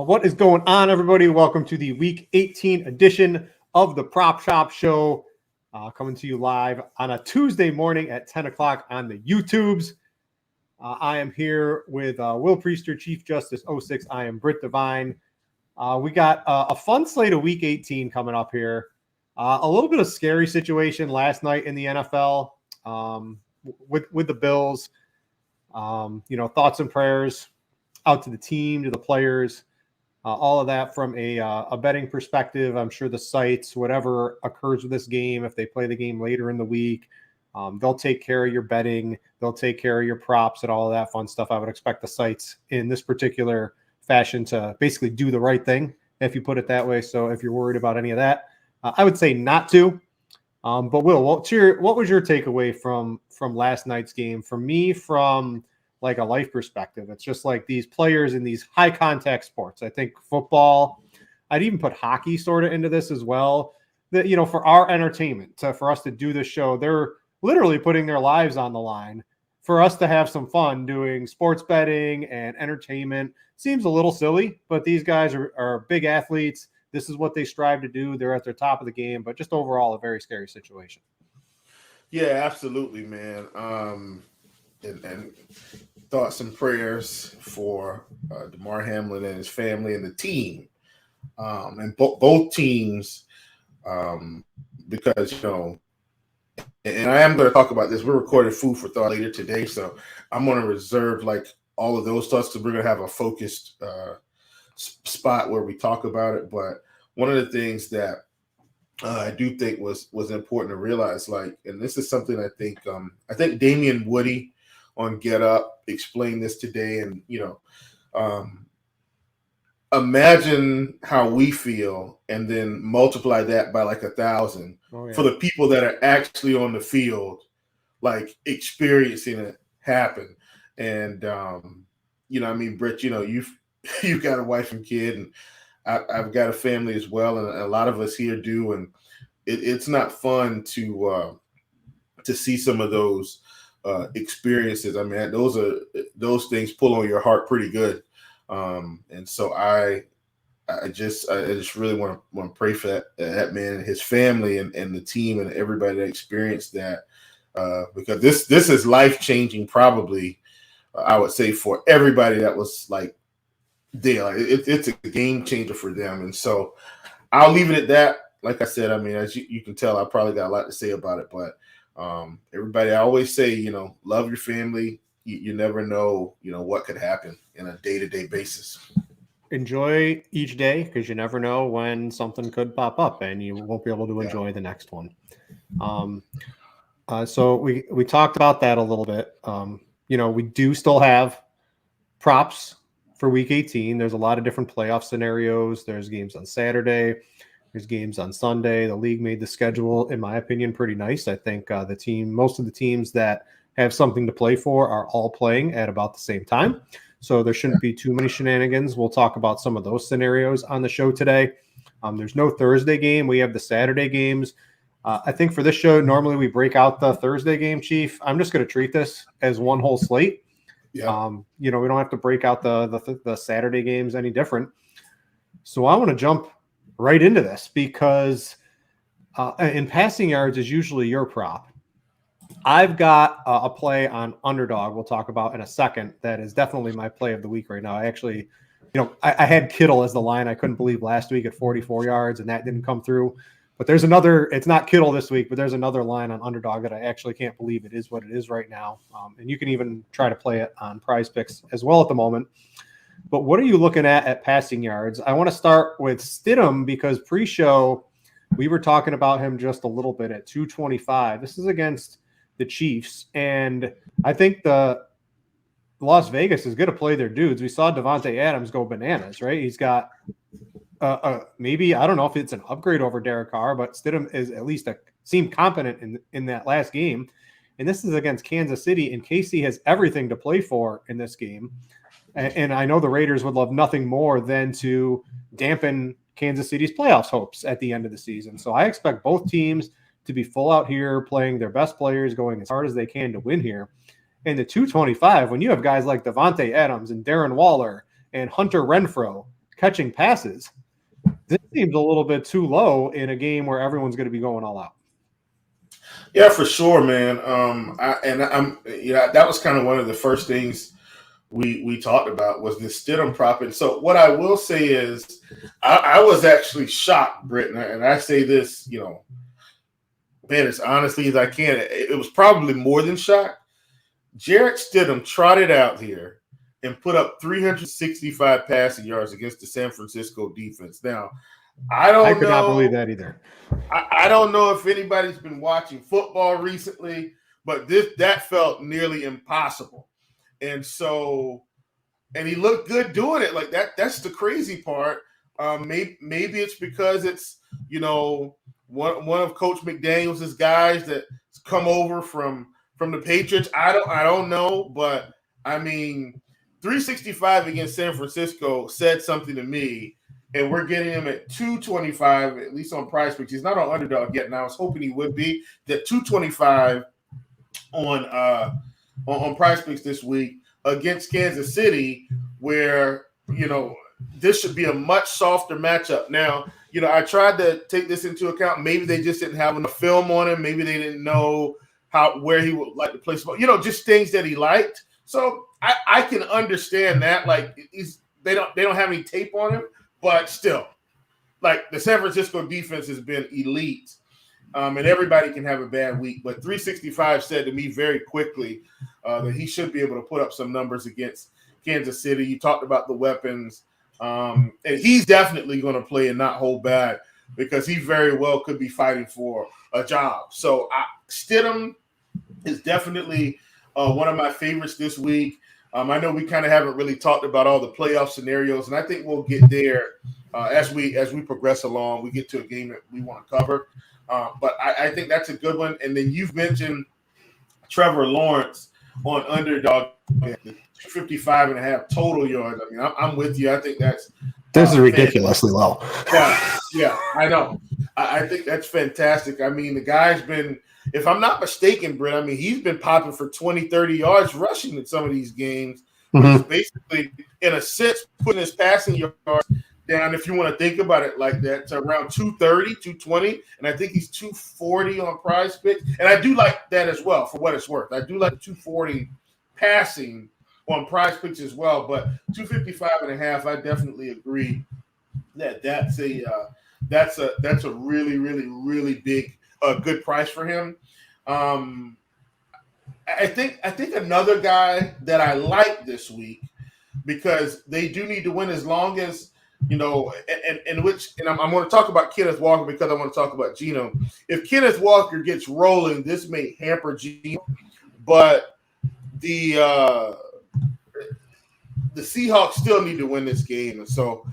What is going on, everybody? Welcome to the Week 18 edition of the Prop Shop Show, coming to you live on a Tuesday morning at 10 o'clock on the YouTubes. I am here with Will Priester, Chief Justice 06. I am Brit Devine. We got a fun slate of Week 18 coming up here. A little bit of scary situation last night in the NFL with the Bills. Thoughts and prayers out to the team, to the players. All of that from a betting perspective. I'm sure the sites, whatever occurs with this game, if they play the game later in the week, they'll take care of your betting. They'll take care of your props and all of that fun stuff. I would expect the sites in this particular fashion to basically do the right thing, if you put it that way. So if you're worried about any of that, I would say not to. But Will, what was your takeaway from last night's game? For me, from like a life perspective, it's just like these players in these high contact sports. I think football, I'd even put hockey sort of into this as well. That, for our entertainment, for us to do this show, they're literally putting their lives on the line for us to have some fun doing sports betting and entertainment. Seems a little silly, but these guys are big athletes. This is what they strive to do. They're at their top of the game, but just overall a very scary situation. Yeah, absolutely, man. And thoughts and prayers for DeMar Hamlin and his family and the team, and both teams, because, and I am going to talk about this. We're recording Food for Thought later today, so I'm going to reserve like all of those thoughts because we're going to have a focused spot where we talk about it. But one of the things that I do think was important to realize, and this is something I think Damian Woody on Get Up explained this today, and imagine how we feel and then multiply that by like 1,000 for the people that are actually on the field, like experiencing it happen. And Britt, you've got a wife and kid, and I've got a family as well, and a lot of us here do, and it's not fun to see some of those experiences. I mean, those things pull on your heart pretty good, and so I just really want to pray for that man and his family and the team and everybody that experienced that, because this is life changing, probably. I would say for everybody that was like there, it's a game changer for them, and so I'll leave it at that. Like I said, I mean, as you can tell, I probably got a lot to say about it, but everybody, I always say, love your family. You never know, what could happen in a day-to-day basis. Enjoy each day, because you never know when something could pop up and you won't be able to enjoy the next one. So we talked about that a little bit. We do still have props for Week 18. There's a lot of different playoff scenarios. There's games on Saturday. There's games on Sunday. The league made the schedule, in my opinion, pretty nice. I think most of the teams that have something to play for are all playing at about the same time. So there shouldn't be too many shenanigans. We'll talk about some of those scenarios on the show today. There's no Thursday game. We have the Saturday games. I think for this show, normally we break out the Thursday game, Chief. I'm just going to treat this as one whole slate. Yeah. We don't have to break out the Saturday games any different. So I want to jump right into this because in passing yards is usually your prop. I've got a play on underdog we'll talk about in a second. That is definitely my play of the week right now. I actually, I had Kittle as the line. I couldn't believe last week at 44 yards, and that didn't come through. But there's another, it's not Kittle this week, but there's another line on underdog that I actually can't believe it is what it is right now. And you can even try to play it on Prize Picks as well at the moment. But what are you looking at passing yards? I want to start with Stidham because pre-show we were talking about him just a little bit at 225. This is against the Chiefs, and I think the Las Vegas is going to play their dudes. We saw Davante Adams go bananas, right? He's got maybe, I don't know if it's an upgrade over Derek Carr, but Stidham is at least seemed competent in that last game. And this is against Kansas City, and KC has everything to play for in this game. And I know the Raiders would love nothing more than to dampen Kansas City's playoffs hopes at the end of the season. So I expect both teams to be full out here, playing their best players, going as hard as they can to win here. And the 225, when you have guys like Davante Adams and Darren Waller and Hunter Renfrow catching passes. This seems a little bit too low in a game where everyone's going to be going all out. Yeah, for sure, man. That was kind of one of the first things we talked about was the Stidham prop. And so what I will say is I was actually shocked, Brit, and I say this, man, as honestly as I can. It was probably more than shocked. Jarrett Stidham trotted out here and put up 365 passing yards against the San Francisco defense. Now, I could not believe that either. I don't know if anybody's been watching football recently, but that felt nearly impossible. And so, and he looked good doing it. Like that's the crazy part. Maybe it's because it's, one of Coach McDaniels' guys that's come over from the Patriots. I don't know, but I mean, 365 against San Francisco said something to me, and we're getting him at 225, at least on Prize Picks. He's not on Underdog yet, and I was hoping he would be. That 225 on Prize Picks this week against Kansas City, where this should be a much softer matchup. Now, I tried to take this into account. Maybe they just didn't have enough film on him. Maybe they didn't know where he would like to play sport. Just things that he liked. So I can understand that. Like they don't have any tape on him, but still, like the San Francisco defense has been elite, and everybody can have a bad week. But 365 said to me very quickly that he should be able to put up some numbers against Kansas City. You talked about the weapons. And he's definitely going to play and not hold back because he very well could be fighting for a job. So Stidham is definitely one of my favorites this week. I know we kind of haven't really talked about all the playoff scenarios, and I think we'll get there as we progress along. We get to a game that we want to cover. But I think that's a good one. And then you've mentioned Trevor Lawrence on Underdog. 55.5 total yards. I mean, I'm with you. I think this is ridiculously low. Yeah, I know. I think that's fantastic. I mean, the guy's been, if I'm not mistaken, Britt, I mean, he's been popping for 20, 30 yards rushing in some of these games. Mm-hmm. He's basically, in a sense, putting his passing yards down, if you want to think about it like that, to around 230, 220. And I think he's 240 on Prize Picks. And I do like that as well, for what it's worth. I do like 240 passing on Prize Picks as well, but 255.5, I definitely agree that's a really, really, really big good price for him. I think another guy that I like this week, because they do need to win, as long as I'm going to talk about Kenneth Walker because I want to talk about Geno. If Kenneth Walker gets rolling, this may hamper Geno, but the Seahawks still need to win this game. And so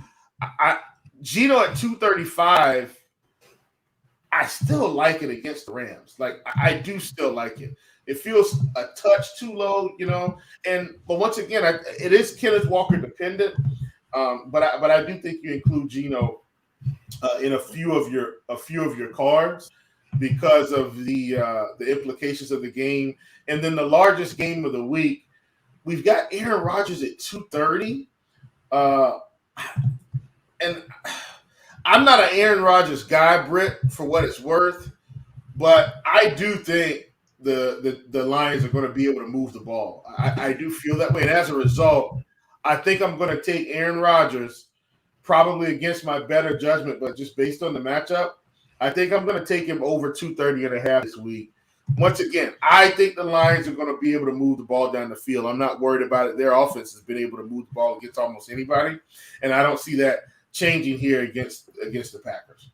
Geno at 235, I still like it against the Rams. Like, I do still like it. It feels a touch too low, but once again, it is Kenneth Walker dependent. But I do think you include Geno in a few of your cards because of the implications of the game. And then the largest game of the week, we've got Aaron Rodgers at 230. And I'm not an Aaron Rodgers guy, Britt, for what it's worth, but I do think the Lions are going to be able to move the ball. I do feel that way. And as a result, I think I'm going to take Aaron Rodgers, probably against my better judgment, but just based on the matchup, I think I'm going to take him over 230.5 this week. Once again, I think the Lions are going to be able to move the ball down the field. I'm not worried about it. Their offense has been able to move the ball against almost anybody, and I don't see that changing here against the Packers.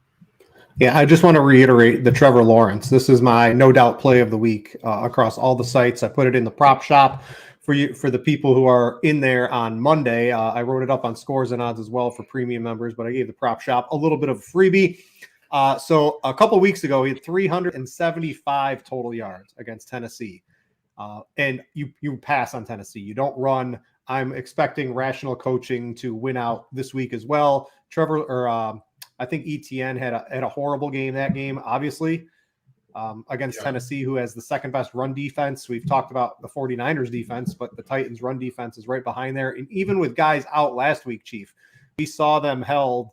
Yeah, I just want to reiterate the Trevor Lawrence. This is my no doubt play of the week across all the sites. I put it in the prop shop for the people who are in there on Monday. I wrote it up on Scores and Odds as well for premium members, but I gave the prop shop a little bit of a freebie. So a couple weeks ago, he had 375 total yards against Tennessee. And you pass on Tennessee. You don't run. I'm expecting rational coaching to win out this week as well. I think ETN had a horrible game that game, obviously, against Tennessee, who has the second best run defense. We've talked about the 49ers defense, but the Titans run defense is right behind there. And even with guys out last week, Chief, we saw them hold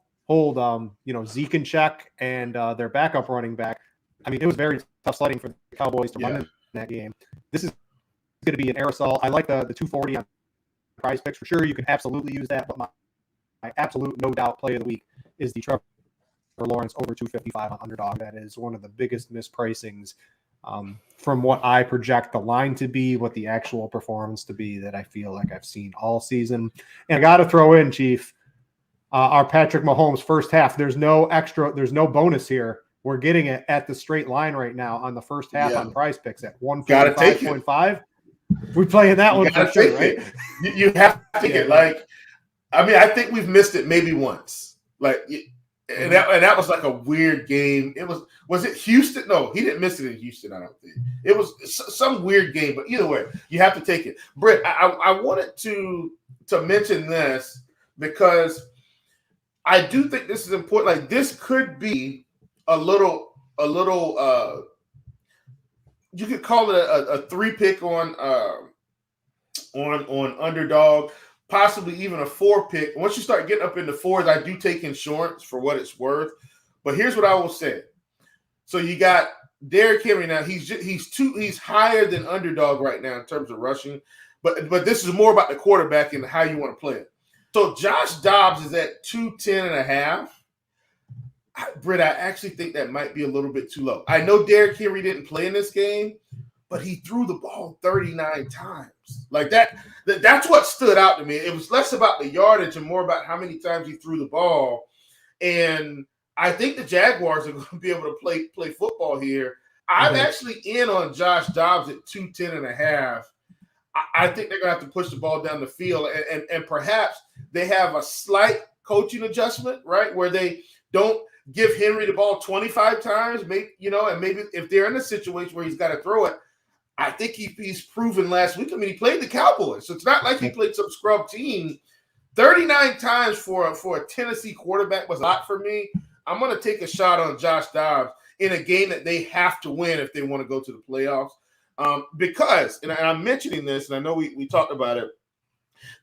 Zeke in check and their backup running back. I mean, it was very tough sledding for the Cowboys to run in that game. This is going to be an aerosol. I like the 240 on Prize Picks for sure. You can absolutely use that, but my absolute no doubt play of the week is the Trevor Lawrence over 255 on underdog. That is one of the biggest mispricings from what I project the line to be, what the actual performance to be that I feel like I've seen all season. And I got to throw in, Chief, our Patrick Mahomes first half. There's no bonus here. We're getting it at the straight line right now on the first half on Prize Picks at 145.5. We're playing that one for sure, right? You have to take it. Like, I mean, I think we've missed it maybe once. Like, and that was like a weird game. It was it Houston? No, he didn't miss it in Houston, I don't think. It was some weird game, but either way, you have to take it. Brit, I wanted to mention this because I do think this is important. Like, this could be a little you could call it a 3-pick on underdog, possibly even a 4-pick. Once you start getting up into 4s, I do take insurance for what it's worth. But here's what I will say. So you got Derrick Henry now. He's higher than underdog right now in terms of rushing. But this is more about the quarterback and how you want to play it. So Josh Dobbs is at 210.5. Britt, I actually think that might be a little bit too low. I know Derrick Henry didn't play in this game, but he threw the ball 39 times. Like that's what stood out to me. It was less about the yardage and more about how many times he threw the ball. And I think the Jaguars are going to be able to play football here. I'm actually in on Josh Dobbs at 210.5. I think they're going to have to push the ball down the field. And perhaps they have a slight coaching adjustment, right, where they don't give Henry the ball 25 times, maybe, and maybe if they're in a situation where he's got to throw it, I think he's proven last week. I mean, he played the Cowboys, so it's not like he played some scrub team. 39 times for a Tennessee quarterback was a lot for me. I'm going to take a shot on Josh Dobbs in a game that they have to win if they want to go to the playoffs. Because, and I'm mentioning this, and I know we talked about it,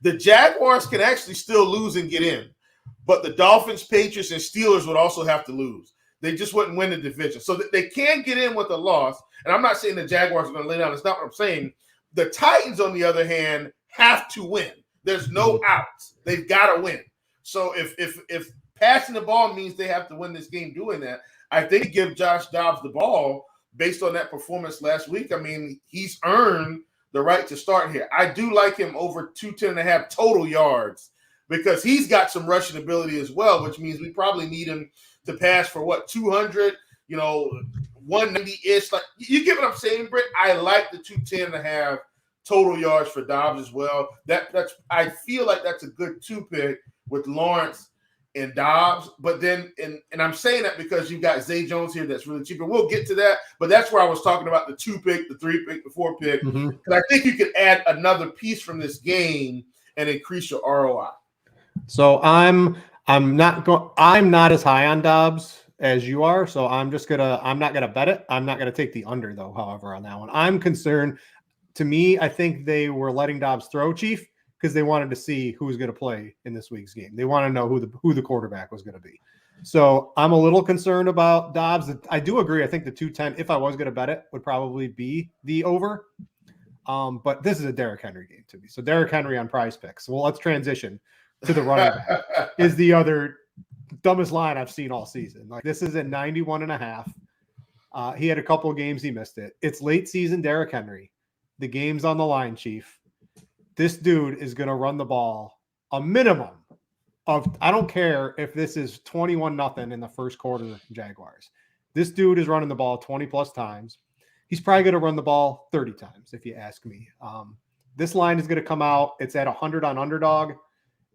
the Jaguars can actually still lose and get in. But the Dolphins, Patriots, and Steelers would also have to lose. They just wouldn't win the division. So they can get in with a loss. And I'm not saying the Jaguars are going to lay down. That's not what I'm saying. The Titans, on the other hand, have to win. There's no outs. They've got to win. So if passing the ball means they have to win this game doing that, I think give Josh Dobbs the ball based on that performance last week. I mean, he's earned the right to start here. I do like him over 210.5 total yards, because he's got some rushing ability as well, which means we probably need him to pass for 200, 190-ish. Like, you get what I'm saying, Britt? I like the 210.5 total yards for Dobbs as well. That's I feel like that's a good 2-pick with Lawrence and Dobbs. But then, and I'm saying that because you've got Zay Jones here that's really cheap. And we'll get to that. But that's where I was talking about the 2-pick, the 3-pick, the 4-pick. Because I think you could add another piece from this game and increase your ROI. So I'm not as high on Dobbs as you are. So I'm not gonna bet it. I'm not gonna take the under though. However, on that one, I'm concerned. To me, I think they were letting Dobbs throw, Chief, because they wanted to see who was going to play in this week's game. They want to know who the quarterback was going to be. So I'm a little concerned about Dobbs. I do agree. I think the 210, if I was going to bet it, would probably be the over. But this is a Derrick Henry game to me. So Derrick Henry on Prize Picks. Well, let's transition to the running back. Is the other dumbest line I've seen all season. Like, this is at 91.5. He had a couple of games he missed it. It's late season Derrick Henry. The game's on the line, Chief. This dude is going to run the ball a minimum of, I don't care if this is 21-0 in the first quarter Jaguars. This dude is running the ball 20 plus times. He's probably going to run the ball 30 times, if you ask me. This line is going to come out. It's at 100 on underdog.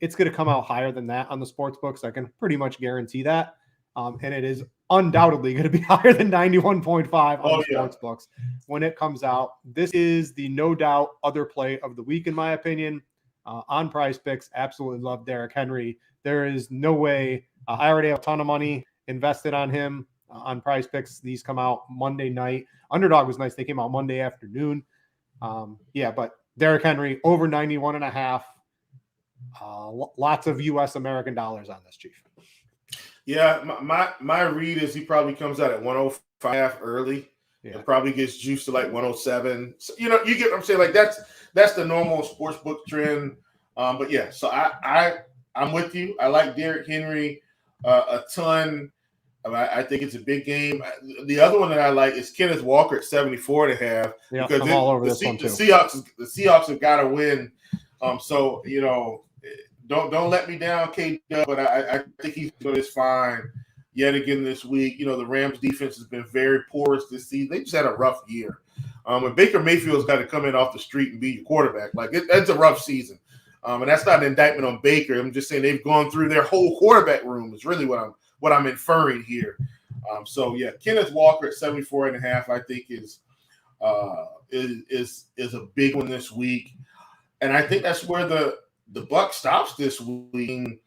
It's going to come out higher than that on the sports books. I can pretty much guarantee that. And it is undoubtedly going to be higher than 91.5 on the sports books when it comes out. This is the no doubt other play of the week, in my opinion. On Prize Picks, absolutely love Derrick Henry. There is no way. I already have a ton of money invested on him on Prize Picks. These come out Monday night. Underdog was nice. They came out Monday afternoon. But Derrick Henry over 91.5. Lots of U.S. American dollars on this, Chief. Yeah, my read is he probably comes out at 105 early. Yeah. It probably gets juiced to like 107. So, you get what I'm saying? Like that's the normal sports book trend. But yeah, so I'm with you. I like Derrick Henry a ton. I think it's a big game. The other one that I like is Kenneth Walker at 74.5. Yeah, I'm all over this one too. The Seahawks have got to win. So don't let me down, K-Dub, but I think he's doing this fine yet again this week. The Rams defense has been very porous this season. They just had a rough year. And Baker Mayfield's got to come in off the street and be your quarterback. Like it's a rough season. And that's not an indictment on Baker. I'm just saying they've gone through their whole quarterback room is really what I'm inferring here. So yeah, Kenneth Walker at 74.5, I think is a big one this week. And I think that's where the buck stops this week.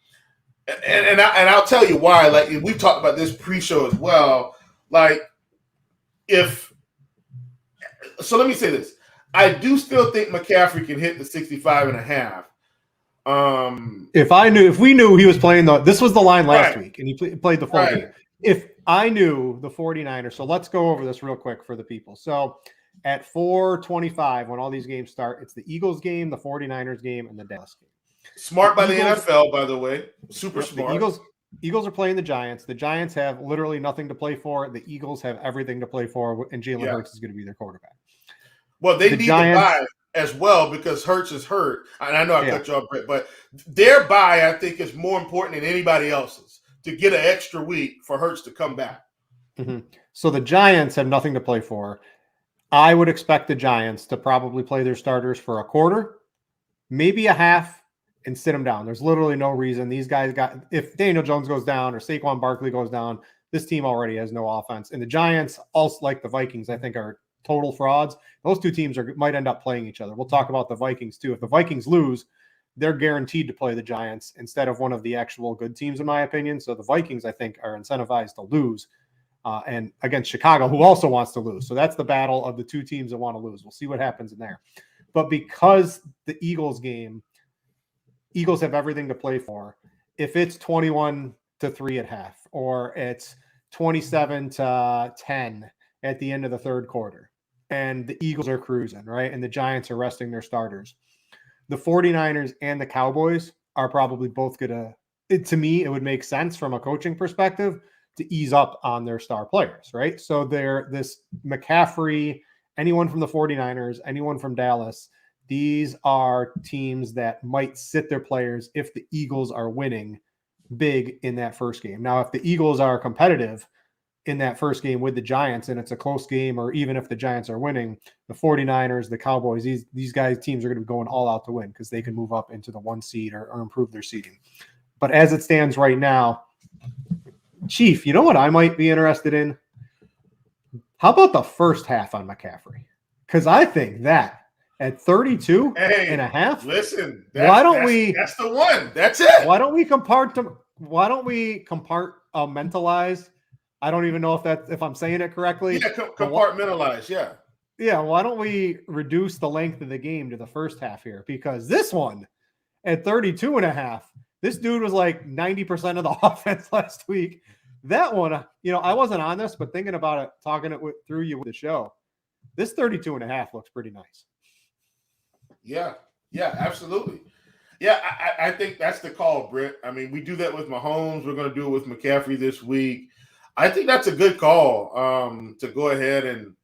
And I'll tell you why. Like we've talked about this pre-show as well. Like so let me say this. I do still think McCaffrey can hit the 65.5. If we knew he was playing this was the line last week and he played the full right. game. If I knew the 49ers, so let's go over this real quick for the people. So at 4:25, when all these games start, it's the Eagles game, the 49ers game, and the Dallas game. Smart by the NFL, by the way. Super smart. The Eagles are playing the Giants. The Giants have literally nothing to play for. The Eagles have everything to play for, and Jalen Hurts is going to be their quarterback. Well, they need to buy as well because Hurts is hurt. And I know I cut you off, Brit, but their buy, I think, is more important than anybody else's to get an extra week for Hurts to come back. Mm-hmm. So the Giants have nothing to play for. I would expect the Giants to probably play their starters for a quarter, maybe a half, and sit them down. There's literally no reason. These guys if Daniel Jones goes down or Saquon Barkley goes down, this team already has no offense. And the Giants, also like the Vikings, I think are total frauds. Those two teams might end up playing each other. We'll talk about the Vikings too. If the Vikings lose, they're guaranteed to play the Giants instead of one of the actual good teams, in my opinion. So the Vikings, I think, are incentivized to lose. And against Chicago, who also wants to lose. So that's the battle of the two teams that want to lose. We'll see what happens in there. But because the Eagles have everything to play for, if it's 21-3 at half, or it's 27-10 at the end of the third quarter, and the Eagles are cruising, right? And the Giants are resting their starters, the 49ers and the Cowboys are probably both going to me, it would make sense from a coaching perspective to ease up on their star players, right? So they're this McCaffrey, anyone from the 49ers, anyone from Dallas, these are teams that might sit their players if the Eagles are winning big in that first game. Now, if the Eagles are competitive in that first game with the Giants and it's a close game, or even if the Giants are winning, the 49ers, the Cowboys, these guys teams are going to be going all out to win because they can move up into the 1 seed or improve their seeding. But as it stands right now, Chief, you know what I might be interested in? How about the first half on McCaffrey? Because I think that at 32 and a half. Listen, that's the one. That's it. Why don't we compartmentalize? I don't even know if I'm saying it correctly. Yeah, compartmentalize, yeah. Yeah, why don't we reduce the length of the game to the first half here? Because this one at 32 and a half, this dude was like 90% of the offense last week. That one, I wasn't on this, but thinking about it, talking it through you with the show, this 32 and a half looks pretty nice. Yeah, absolutely. Yeah, I think that's the call, Brit. I mean, we do that with Mahomes. We're going to do it with McCaffrey this week. I think that's a good call to go ahead and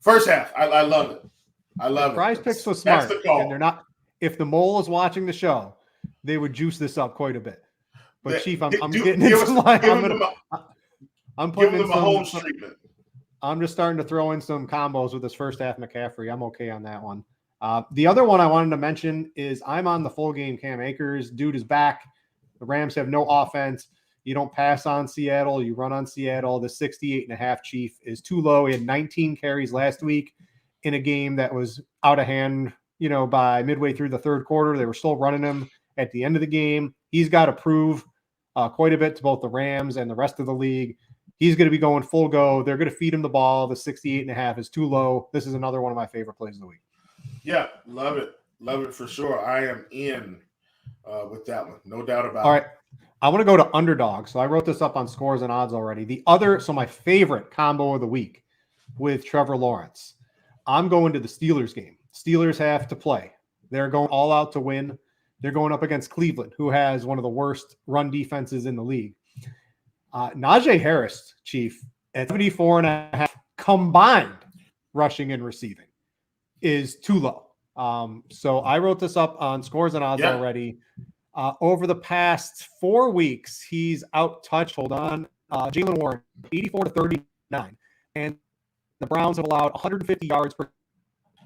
first half. I love it. I love it. Prize Picks was smart. That's the call. And they're not. If the mole is watching the show, they would juice this up quite a bit. But Chief, I'm getting into line. I'm putting in some treatment. I'm just starting to throw in some combos with this first half McCaffrey. I'm okay on that one. The other one I wanted to mention is I'm on the full game Cam Akers. Dude is back. The Rams have no offense. You don't pass on Seattle. You run on Seattle. The 68.5 Chief is too low. He had 19 carries last week in a game that was out of hand, by midway through the third quarter. They were still running him at the end of the game. He's got to prove quite a bit to both the Rams and the rest of the league. He's going to be going full go. They're going to feed him the ball. The 68.5 is too low. This is another one of my favorite plays of the week. Yeah, love it. Love it for sure. I am in. with that one. No doubt about it. All right. I want to go to underdog. So I wrote this up on scores and odds already. So my favorite combo of the week with Trevor Lawrence. I'm going to the Steelers game. Steelers have to play. They're going all out to win. They're going up against Cleveland, who has one of the worst run defenses in the league. Najee Harris, Chief, at 74.5 combined rushing and receiving is too low. So I wrote this up on scores and odds already. Over the past 4 weeks, he's out-touched, Jalen Warren, 84-39. And the Browns have allowed 150 yards per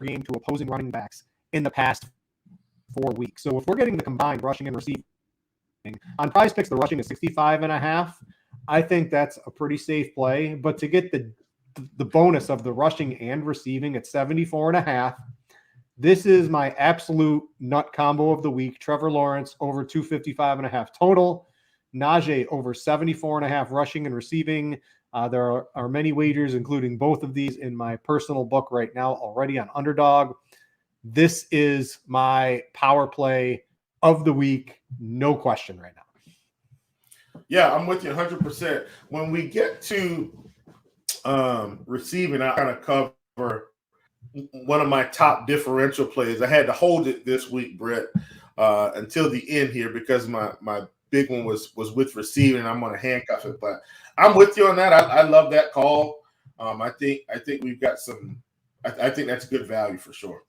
game to opposing running backs in the past 4 weeks. So if we're getting the combined rushing and receiving, on Prize Picks, the rushing is 65.5. I think that's a pretty safe play. But to get the bonus of the rushing and receiving at 74.5, this is my absolute nut combo of the week. Trevor Lawrence over 255.5 total. Najee over 74.5 rushing and receiving. There are many wagers, including both of these, in my personal book right now already on Underdog. This is my power play of the week. No question right now. Yeah, I'm with you 100%. When we get to receiving, I kind of cover one of my top differential plays. I had to hold it this week, Brit, until the end here because my big one was with receiving. I'm going to handcuff it, but I'm with you on that. I love that call. I think we've got some. I think that's good value for sure.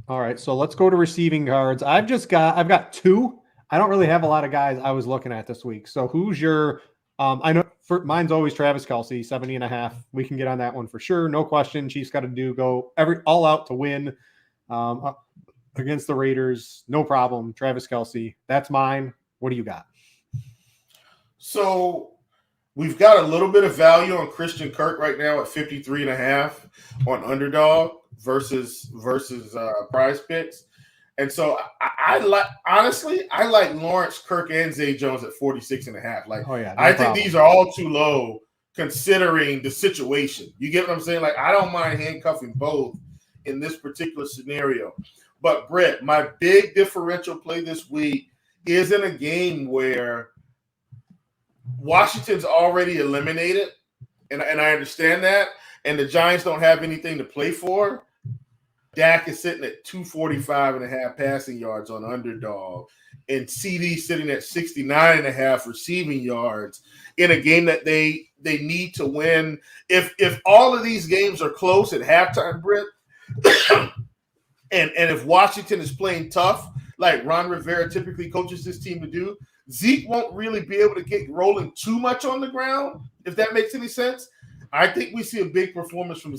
All right, so let's go to receiving cards. I've got two. I don't really have a lot of guys I was looking at this week. So who's your? I know mine's always Travis Kelce, 70.5. We can get on that one for sure. No question. Chiefs got to go all out to win against the Raiders. No problem. Travis Kelce. That's mine. What do you got? So we've got a little bit of value on Christian Kirk right now at 53.5 on Underdog versus Prize Picks. And so I like Lawrence, Kirk, and Zay Jones at 46.5. I think these are all too low considering the situation. You get what I'm saying? Like, I don't mind handcuffing both in this particular scenario. But Brett, my big differential play this week is in a game where Washington's already eliminated, and I understand that, and the Giants don't have anything to play for. Dak is sitting at 245.5 passing yards on Underdog, and CD sitting at 69.5 receiving yards in a game that they need to win. If all of these games are close at halftime, Britt, and if Washington is playing tough, like Ron Rivera typically coaches this team to do, Zeke won't really be able to get rolling too much on the ground, if that makes any sense. I think we see a big performance from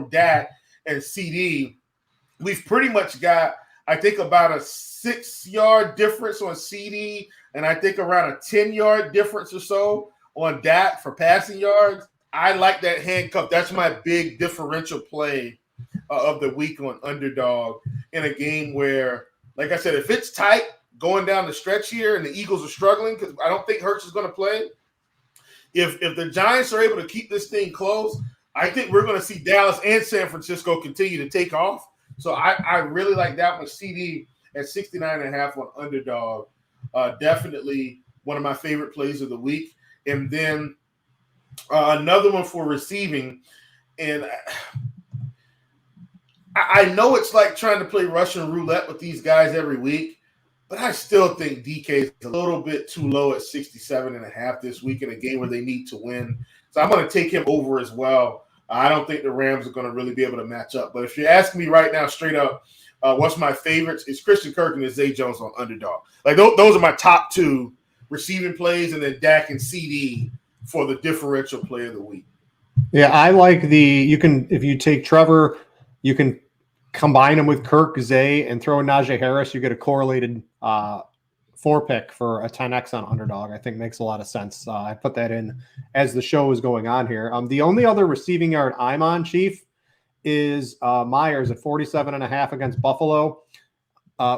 Dak and CD. We've pretty much got, I think, about a 6-yard difference on CD, and I think around a 10-yard difference or so on Dak for passing yards. I like that handcuff. That's my big differential play of the week on Underdog in a game where, like I said, if it's tight going down the stretch here and the Eagles are struggling, because I don't think Hurts is going to play, if the Giants are able to keep this thing close, I think we're going to see Dallas and San Francisco continue to take off. So I really like that one. CD at 69.5 on Underdog. Definitely one of my favorite plays of the week. And then another one for receiving. And I know it's like trying to play Russian roulette with these guys every week, but I still think DK is a little bit too low at 67.5 this week in a game where they need to win. So I'm going to take him over as well. I don't think the Rams are going to really be able to match up. But if you're asking me right now, straight up, what's my favorites? It's Christian Kirk and Zay Jones on Underdog. Like those are my top two receiving plays, and then Dak and CD for the differential play of the week. Yeah, I like if you take Trevor, you can combine him with Kirk, Zay, and throw in Najee Harris. You get a correlated 4-pick for a 10x on Underdog. I think makes a lot of sense. I put that in as the show is going on here. The only other receiving yard I'm on, Chief, is Myers at 47.5 against Buffalo.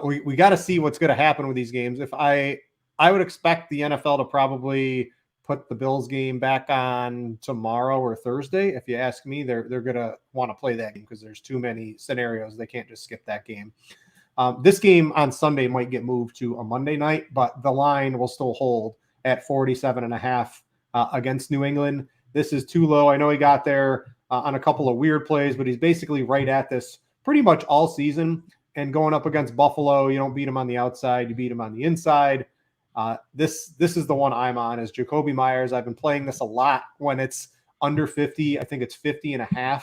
We got to see what's going to happen with these games. If I would expect the NFL to probably put the Bills game back on tomorrow or Thursday. If you ask me, they're going to want to play that game because there's too many scenarios. They can't just skip that game. This game on Sunday might get moved to a Monday night, but the line will still hold at 47.5 against New England. This is too low. I know he got there on a couple of weird plays, but he's basically right at this pretty much all season. And going up against Buffalo, you don't beat him on the outside, you beat him on the inside. This is the one I'm on, is Jacoby Myers. I've been playing this a lot when it's under 50. I think it's 50.5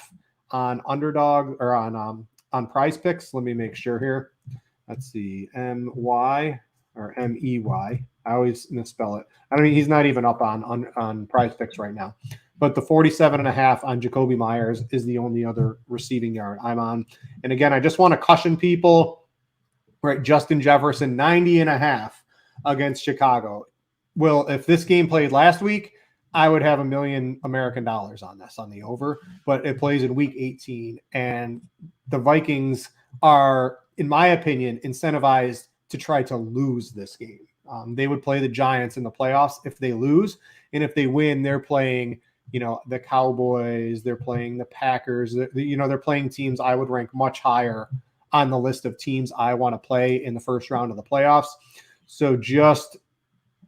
on Underdog or on Prize Picks. Let me make sure here. Let's see, M-Y or M-E-Y. I always misspell it. I mean, he's not even up on Prize Picks right now. But the 47.5 on Jacoby Myers is the only other receiving yard I'm on. And again, I just want to caution people, right? Justin Jefferson, 90.5 against Chicago. Well, if this game played last week, I would have $1 million American dollars on this, on the over, but it plays in week 18. And the Vikings are, in my opinion, incentivized to try to lose this game. They would play the Giants in the playoffs if they lose. And if they win, they're playing, the Cowboys, they're playing the Packers, they're playing teams I would rank much higher on the list of teams I want to play in the first round of the playoffs. So just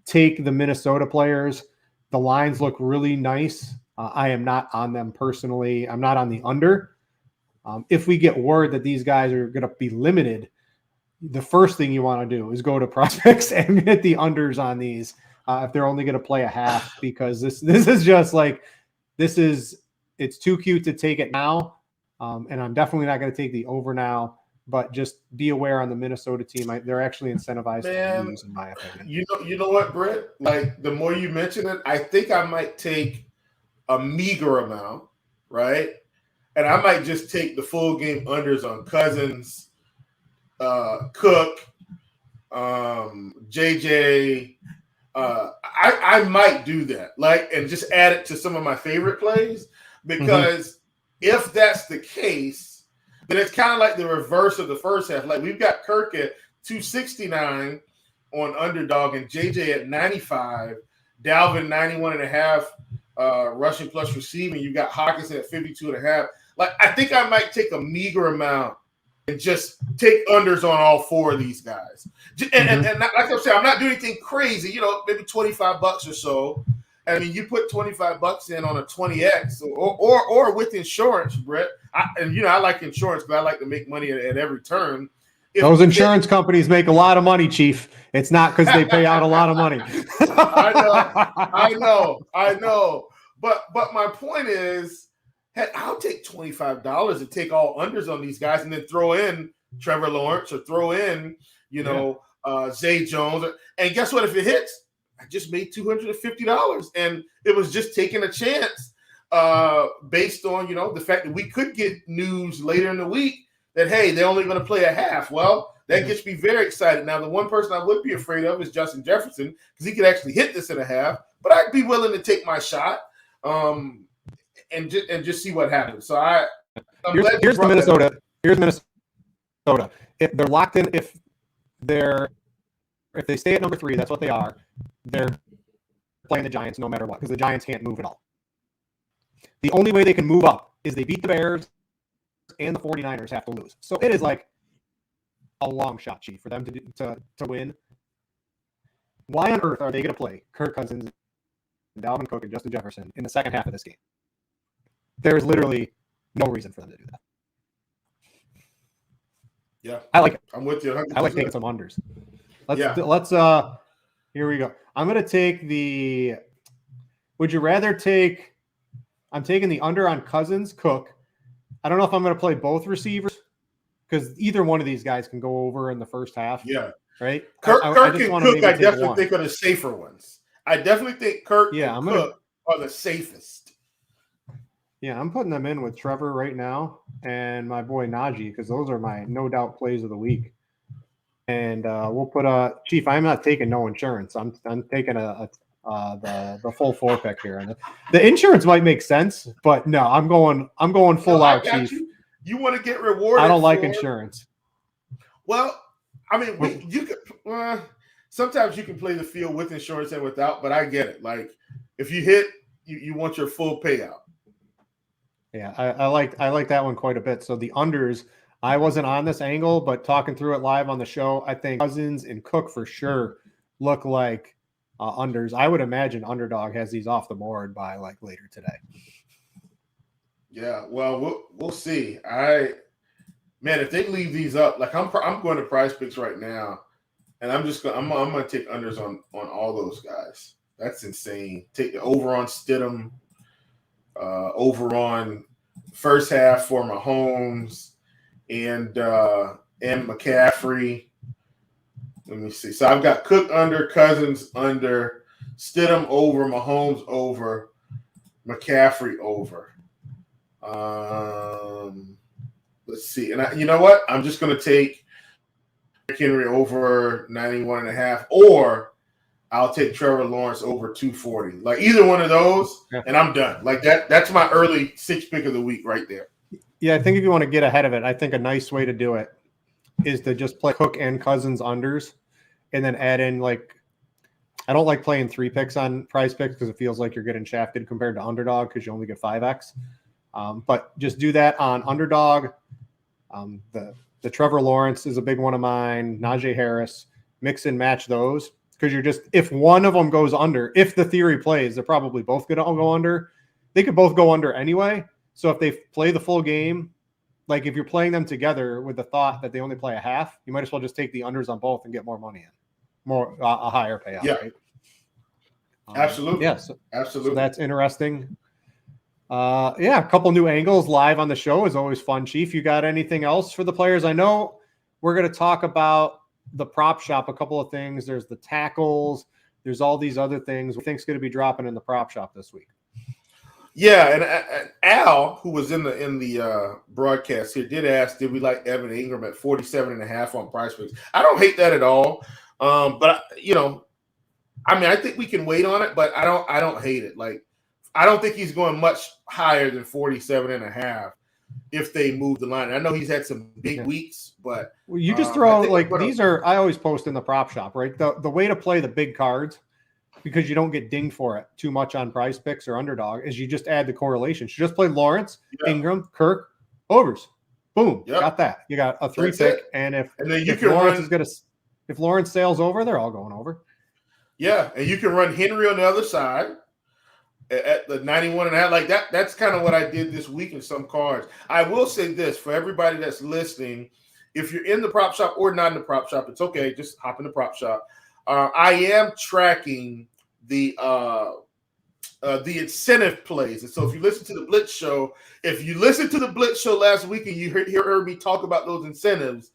take the Minnesota players. The lines look really nice. I am not on them personally. I'm not on the under. If we get word that these guys are going to be limited, the first thing you want to do is go to prospects and get the unders on these. If they're only going to play a half, because this is just like, it's too cute to take it now. And I'm definitely not going to take the over now, but just be aware on the Minnesota team. They're actually incentivized to lose, in my opinion. You know what, Brit? Like, the more you mention it, I think I might take a meager amount, right? And I might just take the full game unders on Cousins, Cook, JJ. I might do that, and just add it to some of my favorite plays, because if that's the case, then it's kind of like the reverse of the first half. Like, we've got Kirk at 269 on Underdog and JJ at 95, Dalvin 91.5 rushing plus receiving. You got Hawkinson at 52.5. Like, I think I might take a meager amount and just take unders on all four of these guys. And like I said, I'm not doing anything crazy, maybe $25 or so. I mean, you put $25 in on a 20X or with insurance, Brett. I like insurance, but I like to make money at every turn. Those insurance companies make a lot of money, Chief. It's not because they pay out a lot of money. I know. But my point is, heck, I'll take $25 and take all unders on these guys, and then throw in Trevor Lawrence or throw in, Zay Jones. And guess what? If it hits, I just made $250, and it was just taking a chance based on, the fact that we could get news later in the week that, hey, they're only going to play a half. Well, that gets me very excited. Now, the one person I would be afraid of is Justin Jefferson, because he could actually hit this in a half, but I'd be willing to take my shot. And just see what happens. So here's the Minnesota. Here's Minnesota. If they're locked in, if they stay at number 3, that's what they are. They're playing the Giants no matter what, because the Giants can't move at all. The only way they can move up is they beat the Bears, and the 49ers have to lose. So it is like a long shot, Chief, for them to win. Why on earth are they going to play Kirk Cousins, Dalvin Cook, and Justin Jefferson in the second half of this game? There's literally no reason for them to do that. Yeah, I like it. I'm with you 100%. I like taking some unders. Let's here we go. I'm going to take the – would you rather take – I'm taking the under on Cousins, Cook. I don't know if I'm going to play both receivers, because either one of these guys can go over in the first half. Yeah. Right? Kirk and Cook, I definitely think, are the safer ones. I definitely think Kirk and Cook are the safest. Yeah, I'm putting them in with Trevor right now and my boy Najee, because those are my no doubt plays of the week. And we'll put Chief. I'm not taking no insurance. I'm taking the full 4 pick here. And the insurance might make sense, but no, I'm going full out, Chief. You want to get rewarded? I don't like insurance. Well, I mean, you could. Sometimes you can play the field with insurance and without, but I get it. Like, if you hit, you want your full payout. Yeah, I like that one quite a bit. So the unders I wasn't on this angle, but talking through it live on the show, I think Cousins and Cook for sure look like unders. I would imagine underdog has these off the board by like later today. Yeah, well, we'll see. If they leave these up, like I'm going to Prize Picks right now, and I'm gonna take unders on all those guys. That's insane. Take the over on Stidham, over on first half for Mahomes and McCaffrey. Let me see. So I've got Cook under, Cousins under, Stidham over, Mahomes over, McCaffrey over. Let's see. And you know what? I'm just going to take Henry over 91.5, or I'll take Trevor Lawrence over 240. Like either one of those, and I'm done. Like that's my early 6 pick of the week right there. Yeah, I think if you want to get ahead of it, I think a nice way to do it is to just play Cook and Cousins unders and then add in like I don't like playing 3 picks on Prize Picks because it feels like you're getting shafted compared to underdog because you only get 5x. But just do that on underdog. The Trevor Lawrence is a big one of mine. Najee Harris, mix and match those because you're just if one of them goes under, if the theory plays, they're probably both going to go under. They could both go under anyway. So if they play the full game, like if you're playing them together with the thought that they only play a half, you might as well just take the unders on both and get more money in, a higher payout. Yeah, right? Absolutely. Yes, yeah, absolutely. So that's interesting. A couple new angles live on the show is always fun. Chief, you got anything else for the players? I know we're going to talk about the prop shop, a couple of things. There's the tackles. There's all these other things we think's going to be dropping in the prop shop this week. Yeah, and Al, who was in the broadcast here, did ask, did we like Evan Ingram at 47.5 on Prize Picks? I don't hate that at all. But I think we can wait on it, but I don't hate it. Like, I don't think he's going much higher than 47.5 if they move the line. I know he's had some big weeks, but you just throw these are I always post in the prop shop, right? The way to play the big cards, because you don't get dinged for it too much on Prize Picks or underdog, is you just add the correlations. You just play Lawrence, Ingram, Kirk, overs. Boom. Got that. You got a 3 pick. And if Lawrence sails over, they're all going over. Yeah, and you can run Henry on the other side at the 91.5. Like that's kind of what I did this week in some cards. I will say this for everybody that's listening: if you're in the prop shop or not in the prop shop, it's okay. Just hop in the prop shop. I am tracking the incentive plays, and so if you listen to the Blitz show, last week and you heard me talk about those incentives,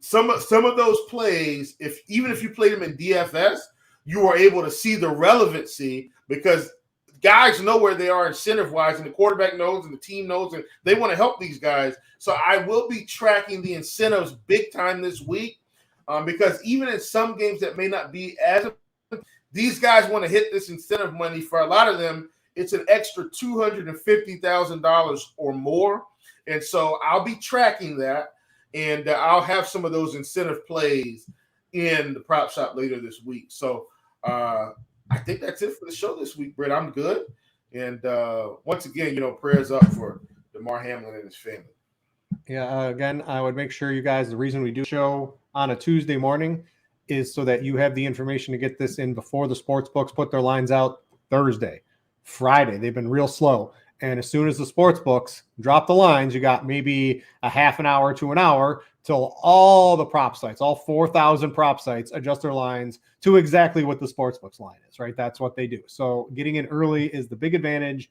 some of those plays, even if you played them in DFS, you are able to see the relevancy because guys know where they are incentive-wise, and the quarterback knows, and the team knows, and they want to help these guys. So I will be tracking the incentives big time this week because even in some games that may not be as these guys want to hit this incentive money. For a lot of them, it's an extra $250,000 or more. And so I'll be tracking that, and I'll have some of those incentive plays in the prop shop later this week. So I think that's it for the show this week, Brit. I'm good. And once again, prayers up for DeMar Hamlin and his family. Yeah, again, I would make sure you guys, the reason we do show on a Tuesday morning is so that you have the information to get this in before the sports books put their lines out Thursday, Friday. They've been real slow. And as soon as the sports books drop the lines, you got maybe a half an hour to an hour till all the prop sites, all 4,000 prop sites adjust their lines to exactly what the sports books line is, right? That's what they do. So getting in early is the big advantage.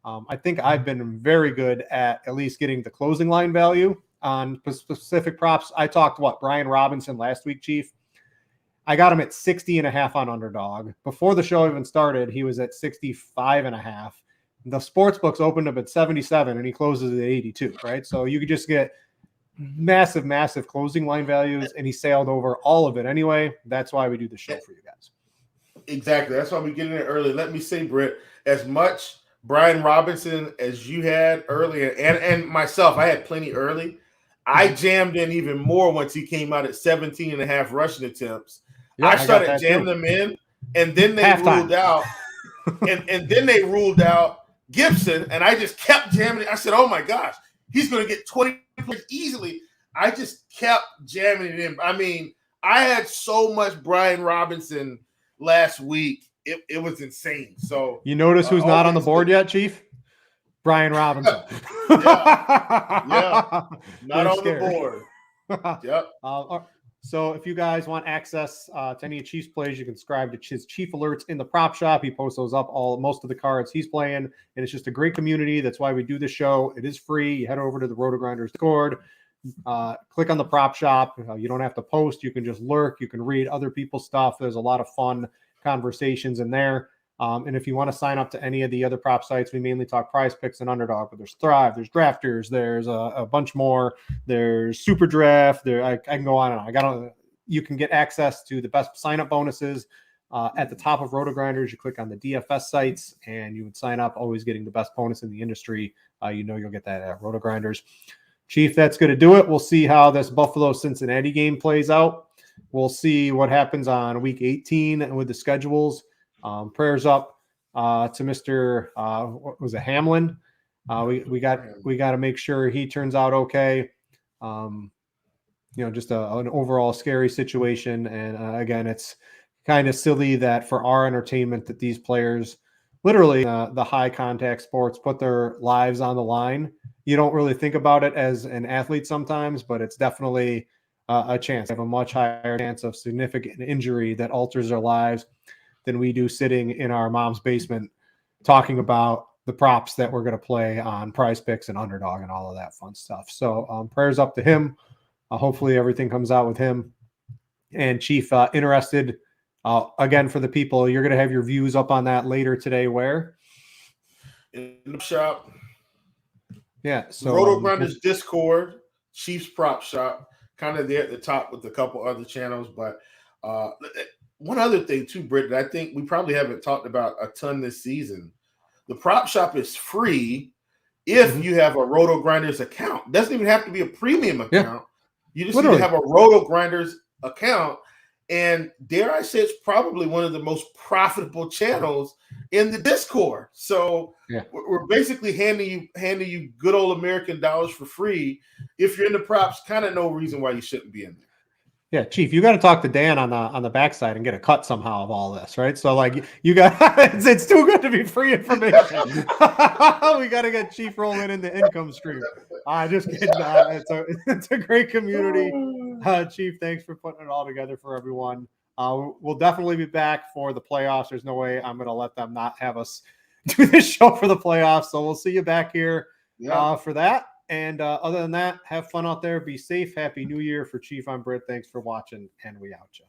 I think I've been very good at least getting the closing line value on specific props. I talked Brian Robinson last week, Chief. I got him at 60.5 on underdog. Before the show even started, he was at 65.5. The sports books opened up at 77 and he closes at 82, right? So you could just get massive closing line values, and he sailed over all of it anyway. That's why we do the show for you guys. Exactly. That's why we get in there early. Let me say, Britt, as much Brian Robinson as you had earlier, and myself, I had plenty early. I jammed in even more once he came out at 17.5 rushing attempts. Yeah, I started jamming them in, and then they ruled out, and then they ruled out Gibson, and I just kept jamming it. I said, "Oh my gosh, he's going to get 20 plays easily." I just kept jamming it in. I mean, I had so much Brian Robinson last week. It was insane. So you notice who's not on the board yet, Chief? Brian Robinson. yeah. Not on the board. Yep. So if you guys want access to any Chiefs plays, you can subscribe to his Chief Alerts in the prop shop. He posts those up most of the cards he's playing, and it's just a great community. That's why we do the show. It is free. You head over to the RotoGrinders Discord, click on the prop shop. You don't have to post. You can just lurk. You can read other people's stuff. There's a lot of fun conversations in there. And if you want to sign up to any of the other prop sites, we mainly talk Prize Picks and Underdog, but there's Thrive, there's Drafters, there's a bunch more. There's Super Draft. I can go on and on. You can get access to the best sign-up bonuses at the top of RotoGrinders. You click on the DFS sites, and you would sign up, always getting the best bonus in the industry. You'll get that at RotoGrinders. Chief, that's going to do it. We'll see how this Buffalo-Cincinnati game plays out. We'll see what happens on Week 18 with the schedules. Prayers up to Mr. What was it, Hamlin? We got to make sure he turns out okay. Just an overall scary situation. And again, it's kind of silly that for our entertainment that these players, literally the high contact sports, put their lives on the line. You don't really think about it as an athlete sometimes, but it's definitely a chance. They have a much higher chance of significant injury that alters their lives than we do sitting in our mom's basement talking about the props that we're going to play on Prize Picks and Underdog and all of that fun stuff. So prayers up to him. Hopefully everything comes out with him. And Chief, interested, again, for the people, you're going to have your views up on that later today. Where? In the shop. Yeah. So RotoGrinders Discord, Chiefs Prop Shop, kind of there at the top with a couple other channels. But one other thing too, Brit, that I think we probably haven't talked about a ton this season. The prop shop is free if you have a RotoGrinders account. It doesn't even have to be a premium account. Yeah. You just need to have a RotoGrinders account. And dare I say, it's probably one of the most profitable channels in the Discord. So we're basically handing you good old American dollars for free. If you're into props, kind of no reason why you shouldn't be in there. Yeah, Chief, you got to talk to Dan on the backside and get a cut somehow of all this, right? So like you got it's too good to be free information. We got to get Chief rolling in the income stream. Just kidding. It's a great community. Chief, thanks for putting it all together for everyone. We'll definitely be back for the playoffs. There's no way I'm going to let them not have us do this show for the playoffs. So we'll see you back here for that. And other than that, have fun out there. Be safe. Happy New Year. For Chief, I'm Brit. Thanks for watching, and we out you.